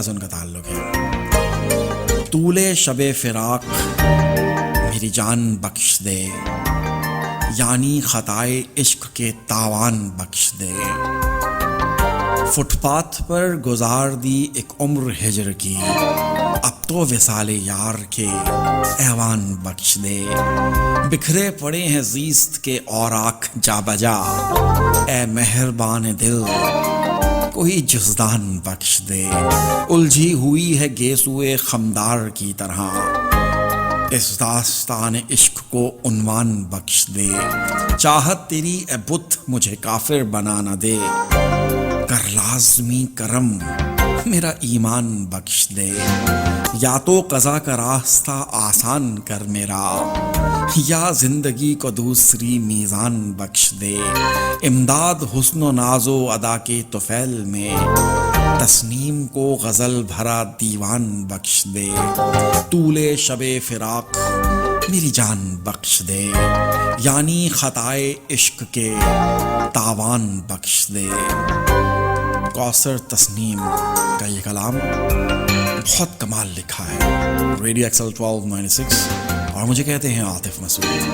ان کا تعلق ہے۔ طول شب فراق میری جان بخش دے، یعنی خطائے عشق کے تاوان بخش دے۔ فٹ پاتھ پر گزار دی ایک عمر ہجر کی، اب تو وصال یار کے ایوان بخش دے۔ بکھرے پڑے ہیں زیست کے اوراق جا بجا، اے مہربان دل کوئی جزدان بخش دے۔ الجھی ہوئی ہے گیسوئے خمدار کی طرح، اس داستان عشق کو عنوان بخش دے۔ چاہت تیری اے بت مجھے کافر بنا نہ دے، کر لازمی کرم میرا ایمان بخش دے۔ یا تو قضا کا راستہ آسان کر میرا، یا زندگی کو دوسری میزان بخش دے۔ امداد حسن و ناز و ادا کے طفیل میں، تسنیم کو غزل بھرا دیوان بخش دے۔ طول شب فراق میری جان بخش دے، یعنی خطائے عشق کے تاوان بخش دے۔ کوثر تسنیم کا یہ کلام بہت کمال لکھا ہے۔ ریڈیو ایکسل 1296 اور مجھے کہتے ہیں عاطف مسعود۔